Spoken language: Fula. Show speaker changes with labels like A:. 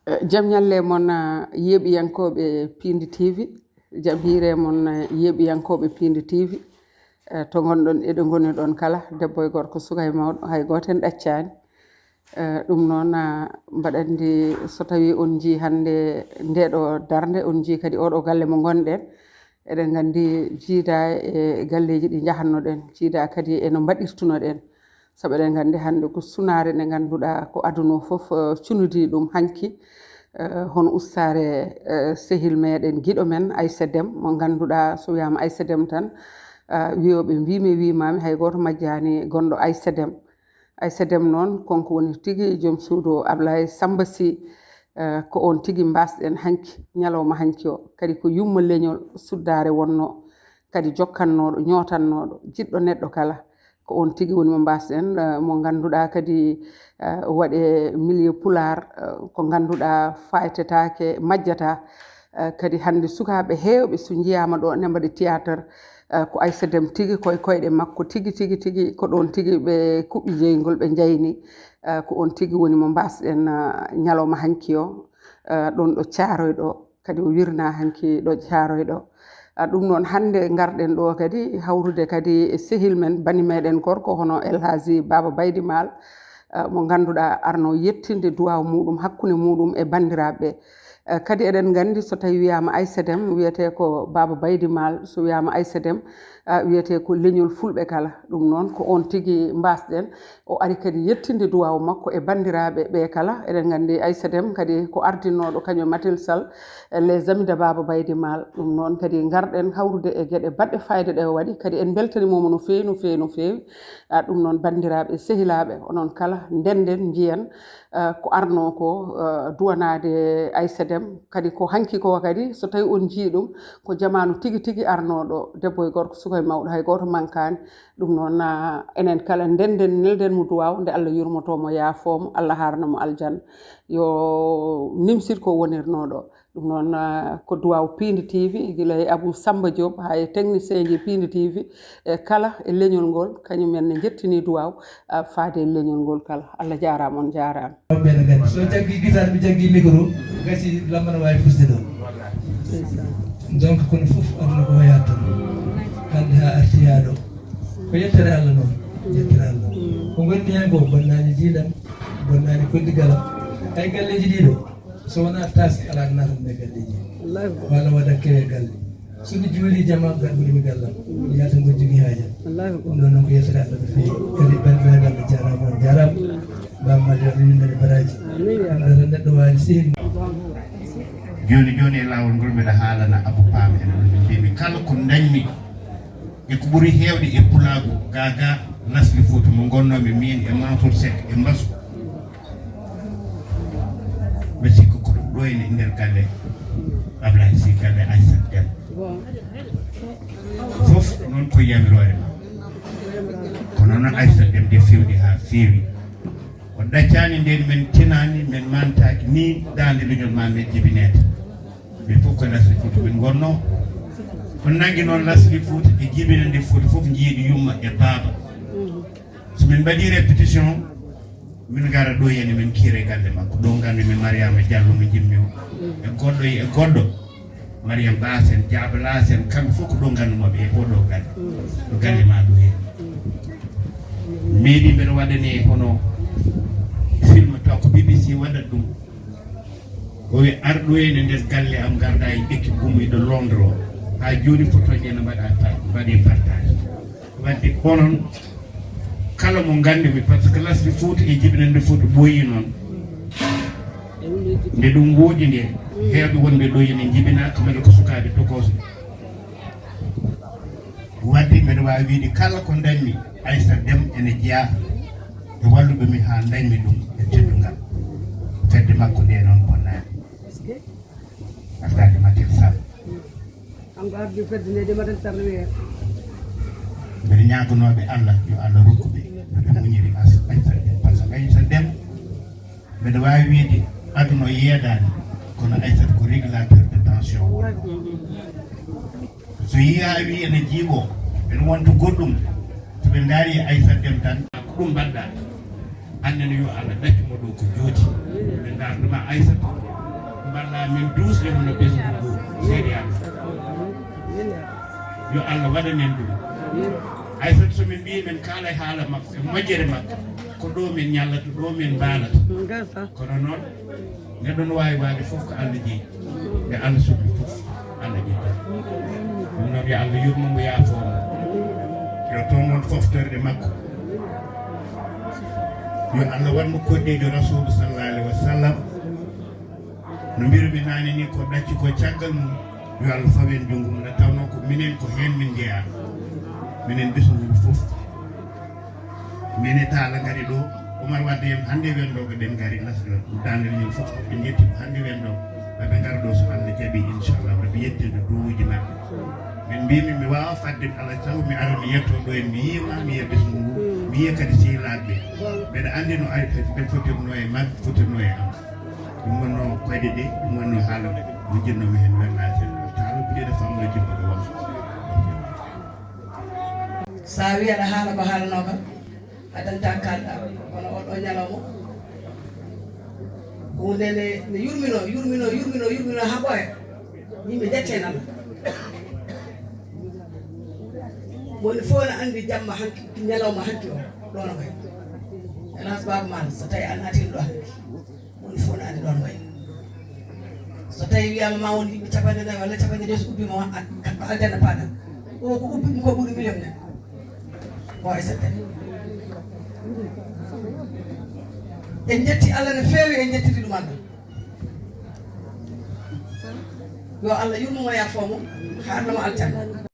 A: Jam nyalle mon yeɓiyankoɓe Pindi TV jabire mon yeɓiyankoɓe Pindi TV to gonɗon eɗo goni ɗon kala debbo e gorko suka e mawɗo hay goto en ɗaccani ɗum noon mbaɗandi so tawi on ji hande ndeɗo darde on ji kadi oɗo galle mo gonɗen eɗen gandi jiida e galleji ɗi jahannoɗen jiida kadi eno mbaɗirtunoɗen sabu eɗen gandi hande ko sunare nde ganduɗa ko aduna foof cunudi ɗum hanki hono ustare sehil meɗen giɗo men Aissa Déme mo ganduɗa so wiyama Aissa Déme tan wiyoɓe mbimi wimami hay goto majjani gonɗo Aissa Déme. Aissa Déme noon konko woni tigui joom suudu Ablaye Samba Sy ko on tigui mbasɗen hanki ñalawma hanki o kadi ko yumma leñol suddare wonno kadi jokkannoɗo ñotannoɗo jiɗɗo neɗɗo kala ko on tigui woni mo mbasɗen mo ganduɗa kadi waɗe milieu pular ko ganduɗa faytetake majjata kadi hande sukaɓe hewɓe so jiyama ɗo ne mbaɗi théâtre ko Aissa Déme tigui koye koyɗe makko tigui ko ɗon tigui ɓe kuɓɓi jeygol ɓe jayni ko on tigui woni mo mbasɗen ñalawma hanki o ɗon ɗo Thiaroye ɗo kadi o wirna hanki ɗo Thiaroye ɗo ɗum noon hande garɗen ɗo kadi hawrude kadi e sehil men bani meɗen gorko hono El Hadji Baba Baydy Mal mo ganduɗa arno yettinde duwaw muɗum hakkude muɗum e bandiraɓeɓe kadi eɗen gandi so tawi wiyama Aissa Déme wiyete ko Baba Baydy Mal so wiyama Aissa Déme wiyete ko leñol fulɓe kala ɗum noon ko on tigui mbasɗen o ari kadi yettinde duwaw makko e bandiraɓe ɓe kala eɗen gandi Aissa Déme kadi ko ardinoɗo kañum Matel Sall les amis de Baba Baydy Mal ɗum noon kadi garɗen hawrude e gueɗe baɗɗe fayida ɗe o waɗi kadi en beltanimomo no fewi ɗum noon bandiraɓe sehilaɓe onon kala ndenden jiyan ko arno ko duwanade Aissa Déme kadi ko hanki ko kadi so tawi on jii ɗum ko jamanu tigui arnoɗo debbo e gorko suka e mawɗo hay goto mankani ɗum noon enen kala ndenden nelden mo duwaw nde Allah yurmotomo yaafomo Allah harnamo aljanna yo nimsir ko wonirnoɗo ɗum noon ko duwaw Pindi TV guila e Abou Samba Diop ha e technicien ji Pindi TV e kala e leñol ngol kañumen ne jettini duwaw faade e leñol ngol kala Allah jarama on jarama
B: so jaggi guitare bi jaggi micro gasi lamana wawi fusde ɗo donc kono foof aduna ko wayat tan hande ha arti ha ɗo ko yettere Allah noon yettere Allah ko gondi hen ko bonnani jiiɗam bonnani koddigalam hay galleji ɗiɗo so wona taske ala natande galleji walla waɗa kewe galle somi juuli jama gaɗɓuɗimi gallam yiyata ngo jogui haaja ɗum ɗon noon ko yettere Allah no fewi kadi bandiraɓe Allah jarama on jarama bammaji windede baraji ɗo neɗɗo wawi sehil
C: joni e lawol ngol mbiɗa haalana Abou Pam en ɗo mbimi kala ko dañmi e ko ɓuuri hewde e pulago gaga Lasli Fouta mo gonnomi min e Mansour Seck e Mbasu mi sikku ko ɗum ɗo ene nder galle Ablaye Sy galle Aissa Déme fof noon ko yamirore ma kono noon Aissa Déme de fewɗi ha fewi o ɗaccani nden min tinani min mantaki ni dande leñol ma min jibinede min fof ko Lasli Fouta min gonno on nangui noon Lasli Fouta e jibinande Fouta fof jiiɗi yumma e baaba so min mbaɗi répétition min gara ɗo henne min kiire galle makko ɗo gandi mi Mariama Diallo mo jimmi o e goɗɗo Mariam Basen Diaba Lasen kamɓe fof ko ɗo gandumaɓe e oɗo galle ɗo galle ma ɗo hen meeɗi mbeɗa waɗane hono film taw ko BBC waɗat ɗum o wi arɗo henne nder galle am garda e ɓekki gummiɗo Londres o ha joni photoji ene mbaɗe partage wadde onon kala mo gandumi par ce que Lasli Fouta e jibinande Fouta ɓooyi noon nde ɗum wooƴi nde hewɓe wonɓe ɗo ene jibina kamɓe ko sukaɓe tokoso wadde mbeɗa wawi wiide kala ko dañmi Aissa Déme ene jeeya e walluɓe mi ha dañmi ɗum e teddugal fedde makko nde noon bonnani ardade Matel Sall mbeɗa ñagonoɓe Allah yo Allah rokkuɓe noɓe muñiri Aissa Déme par ce que Aissa Déme mbeɗa wawi wiide aduna o yeedani kono Aissa ko régulateur de tension wonno so yiyawi ene jiiɓo ene wonta goɗɗum so ɓe daari Aissa Déme tan ko ɗum mbaɗɗa annene yo Allah ɗaccumo ɗo ko jooti ɓe darduma Aissata balla min dusde hono ɓesgu seedi Allah yo Allah waɗanen ɗum hay so somin mbi men kaala e haala makko e moƴƴere makko ko ɗo min ñallata ɗo min mbaalata kono noon neɗɗo no wawi waade fof ko Allah jeeyi nde Allah sohli fof Allah jeeyi ɗum noon yo Allah yurmomo yaafomo yo toon won foftorde makko yo Allah wanmo koddijo rasulu sallallahu alaihi wa sallam no mbirumi nane ni ko ɗacci ko caggal mum yo Allah fawen jungo mum nde tawno ko minen ko hen min jeeya minen ɓesgugu fof mine taala gari ɗo Oumar Wade en hande wendo ko ɗen gari nasɗon dande ñin fof ɓe jetti hande wendo ɓeɓe gara ɗo so Allah jaaɓi inchallah ɓeɓe yettinde duuji mabɓe min mbimi mi wawa fadde alay sago mi ara mi yetto ɗo en mi yima mi yiya ɓesgu ngu mi yiya kadi sehilaɓe mbeɗa andi no ari kadi ɓen fotirno e mabɓe fotirno e am ɗum wonno koyɗe ɗe ɗum wonno haala mo jinnomi hen wellade taalo biɗeɗe famno jimmoɗo won
D: sa wi aɗa haala ko haalanoka adanta kalɗa kono oɗo ñalawma hunde ne yurmino ha ɓooya yimɓe jette nan woni fof ne andi jamma hanki ñalawma hanki o ɗon way hélas baba man so tawi an atino ɗo hanki woni fof ne andi ɗon way so tawi wiyama ma won yimɓe 49 walla 52 so ubbima ko aljanna paɗa o ko ubbimi ko ɓuuri million ne o e settani en jetti Allah no feewi en jettiri ɗum Allah yo Allah yurmomo yafomo harnamo aljanna